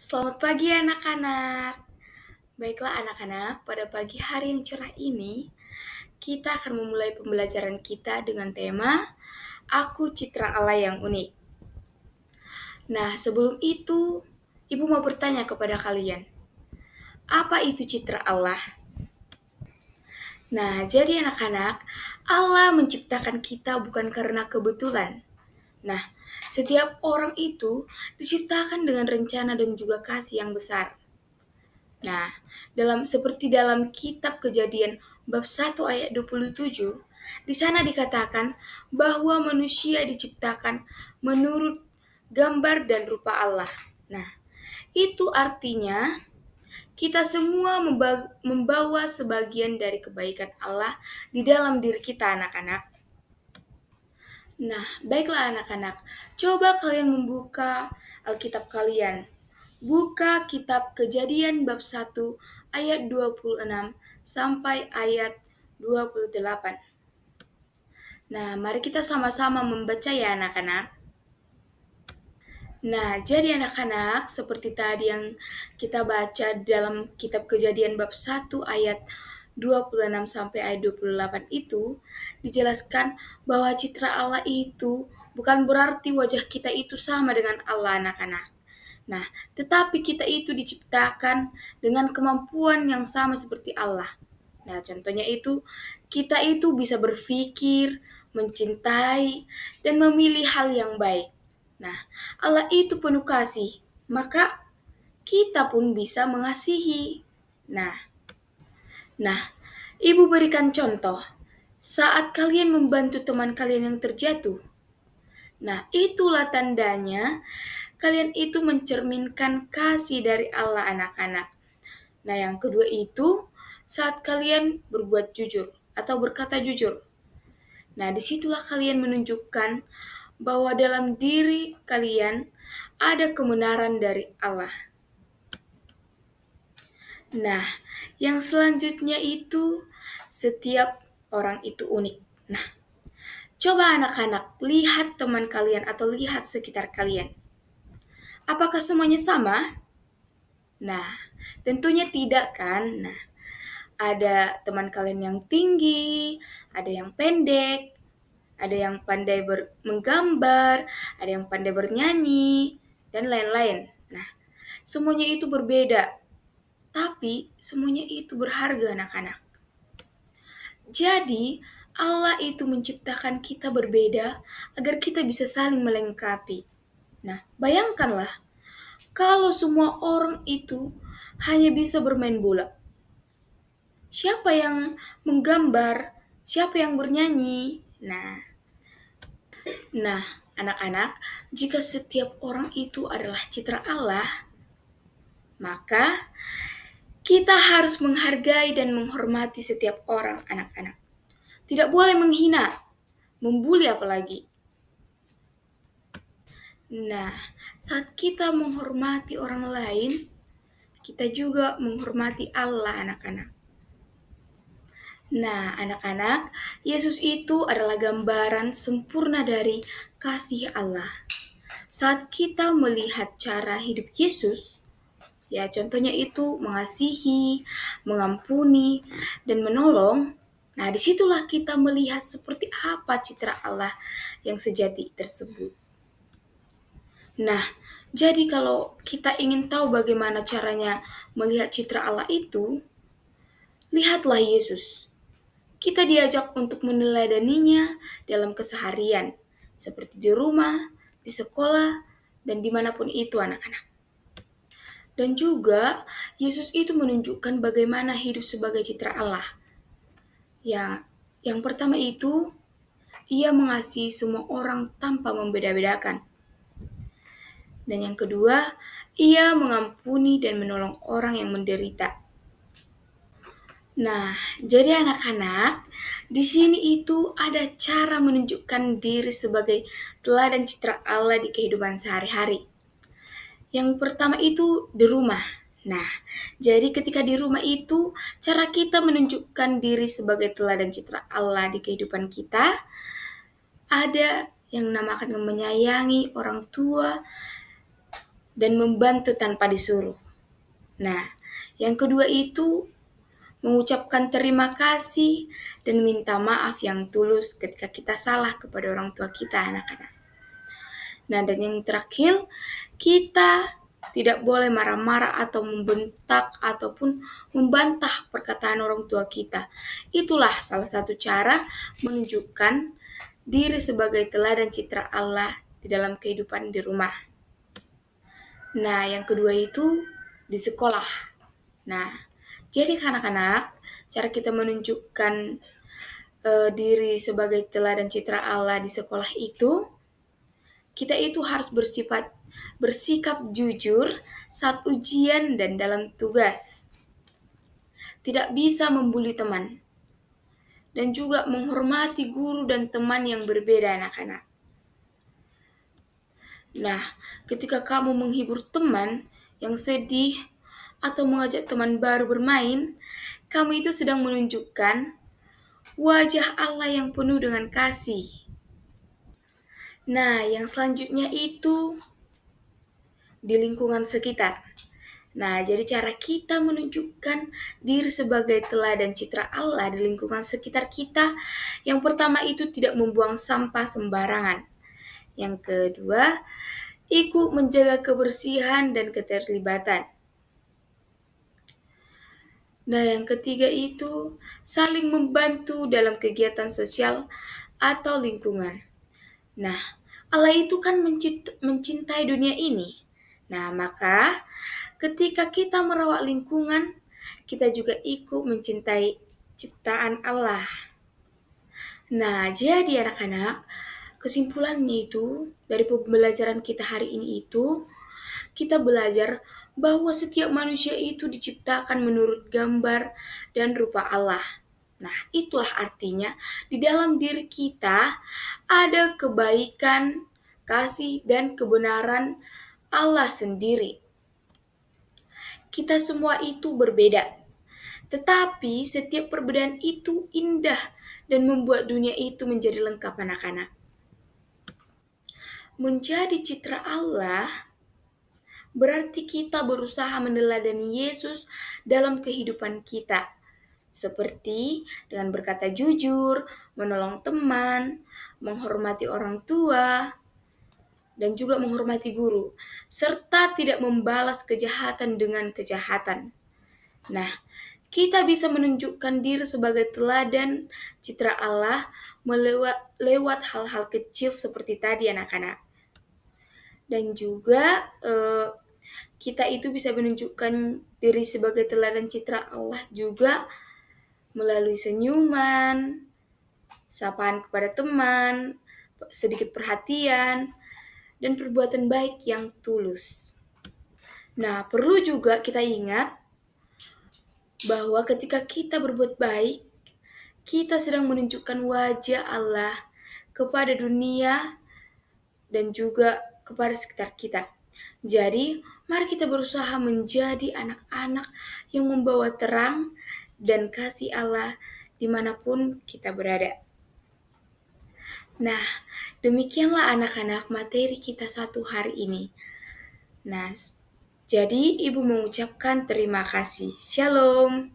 Selamat pagi anak-anak. Baiklah anak-anak, pada pagi hari yang cerah ini, kita akan memulai pembelajaran kita dengan tema Aku Citra Allah yang Unik. Nah, sebelum itu, Ibu mau bertanya kepada kalian, apa itu citra Allah? Nah, jadi anak-anak, Allah menciptakan kita bukan karena kebetulan. Nah, setiap orang itu diciptakan dengan rencana dan juga kasih yang besar. Nah, seperti dalam kitab Kejadian bab 1 ayat 27, di sana dikatakan bahwa manusia diciptakan menurut gambar dan rupa Allah. Nah, itu artinya kita semua membawa sebagian dari kebaikan Allah di dalam diri kita anak-anak. Nah, baiklah anak-anak, coba kalian membuka Alkitab kalian. Buka kitab Kejadian bab 1 ayat 26 sampai ayat 28. Nah, mari kita sama-sama membaca ya anak-anak. Nah, jadi anak-anak, seperti tadi yang kita baca dalam kitab Kejadian bab 1 ayat 26 sampai ayat 28 itu, dijelaskan bahwa citra Allah itu bukan berarti wajah kita itu sama dengan Allah anak-anak. Nah, tetapi kita itu diciptakan dengan kemampuan yang sama seperti Allah. Nah, contohnya itu, kita itu bisa berpikir, mencintai, dan memilih hal yang baik. Nah, Allah itu penuh kasih, maka kita pun bisa mengasihi. Nah, Ibu berikan contoh saat kalian membantu teman kalian yang terjatuh. Nah, itulah tandanya kalian itu mencerminkan kasih dari Allah anak-anak. Nah, yang kedua itu saat kalian berbuat jujur atau berkata jujur. Nah, disitulah kalian menunjukkan bahwa dalam diri kalian ada kebenaran dari Allah. Nah, yang selanjutnya itu setiap orang itu unik. Nah, coba anak-anak lihat teman kalian atau lihat sekitar kalian. Apakah semuanya sama? Nah, tentunya tidak kan? Nah, ada teman kalian yang tinggi, ada yang pendek, ada yang pandai menggambar, ada yang pandai bernyanyi, dan lain-lain. Nah, semuanya itu berbeda, tapi semuanya itu berharga anak-anak. Jadi, Allah itu menciptakan kita berbeda agar kita bisa saling melengkapi. Nah, bayangkanlah kalau semua orang itu hanya bisa bermain bola. Siapa yang menggambar? Siapa yang bernyanyi? Nah, anak-anak, jika setiap orang itu adalah citra Allah, maka kita harus menghargai dan menghormati setiap orang anak-anak. Tidak boleh menghina, membuli apalagi. Nah, saat kita menghormati orang lain, kita juga menghormati Allah anak-anak. Nah, anak-anak, Yesus itu adalah gambaran sempurna dari kasih Allah. Saat kita melihat cara hidup Yesus, ya contohnya itu mengasihi, mengampuni, dan menolong. Nah, disitulah kita melihat seperti apa citra Allah yang sejati tersebut. Nah, jadi kalau kita ingin tahu bagaimana caranya melihat citra Allah itu, lihatlah Yesus. Kita diajak untuk meneladaninya dalam keseharian, seperti di rumah, di sekolah, dan dimanapun itu anak-anak. Dan juga, Yesus itu menunjukkan bagaimana hidup sebagai citra Allah. Ya, yang pertama itu, ia mengasihi semua orang tanpa membeda-bedakan. Dan yang kedua, ia mengampuni dan menolong orang yang menderita. Nah, jadi anak-anak, di sini itu ada cara menunjukkan diri sebagai teladan citra Allah di kehidupan sehari-hari. Yang pertama itu di rumah. Nah, jadi ketika di rumah itu, cara kita menunjukkan diri sebagai teladan citra Allah di kehidupan kita, ada yang namakan menyayangi orang tua, dan membantu tanpa disuruh. Nah, yang kedua itu mengucapkan terima kasih dan minta maaf yang tulus ketika kita salah kepada orang tua kita, anak-anak. Nah, dan yang terakhir, kita tidak boleh marah-marah atau membentak ataupun membantah perkataan orang tua kita. Itulah salah satu cara menunjukkan diri sebagai teladan citra Allah di dalam kehidupan di rumah. Nah, yang kedua itu di sekolah. Nah, jadi anak-anak, cara kita menunjukkan diri sebagai teladan citra Allah di sekolah itu, kita itu harus bersikap jujur saat ujian dan dalam tugas. Tidak bisa membuli teman. Dan juga menghormati guru dan teman yang berbeda, anak-anak. Nah, ketika kamu menghibur teman yang sedih atau mengajak teman baru bermain, kamu itu sedang menunjukkan wajah Allah yang penuh dengan kasih. Nah, yang selanjutnya itu di lingkungan sekitar. Nah, jadi cara kita menunjukkan diri sebagai teladan citra Allah di lingkungan sekitar kita, yang pertama itu tidak membuang sampah sembarangan. Yang kedua, ikut menjaga kebersihan dan keterlibatan. Nah, yang ketiga itu saling membantu dalam kegiatan sosial atau lingkungan. Nah, Allah itu kan mencintai dunia ini. Nah, maka ketika kita merawat lingkungan, kita juga ikut mencintai ciptaan Allah. Nah, jadi anak-anak, kesimpulannya itu dari pembelajaran kita hari ini itu, kita belajar bahwa setiap manusia itu diciptakan menurut gambar dan rupa Allah. Nah, itulah artinya di dalam diri kita ada kebaikan, kasih, dan kebenaran Allah sendiri. Kita semua itu berbeda, tetapi setiap perbedaan itu indah dan membuat dunia itu menjadi lengkap, anak-anak. Menjadi citra Allah berarti kita berusaha meneladani Yesus dalam kehidupan kita, seperti dengan berkata jujur, menolong teman, menghormati orang tua, dan juga menghormati guru, serta tidak membalas kejahatan dengan kejahatan. Nah, kita bisa menunjukkan diri sebagai teladan citra Allah lewat hal-hal kecil seperti tadi, anak-anak. Dan juga kita itu bisa menunjukkan diri sebagai teladan citra Allah juga melalui senyuman, sapaan kepada teman, sedikit perhatian, dan perbuatan baik yang tulus. Nah, perlu juga kita ingat bahwa ketika kita berbuat baik, kita sedang menunjukkan wajah Allah kepada dunia dan juga kepada sekitar kita. Jadi, mari kita berusaha menjadi anak-anak yang membawa terang dan kasih Allah dimanapun kita berada. Nah, demikianlah anak-anak materi kita satu hari ini. Nah, jadi Ibu mengucapkan terima kasih. Shalom.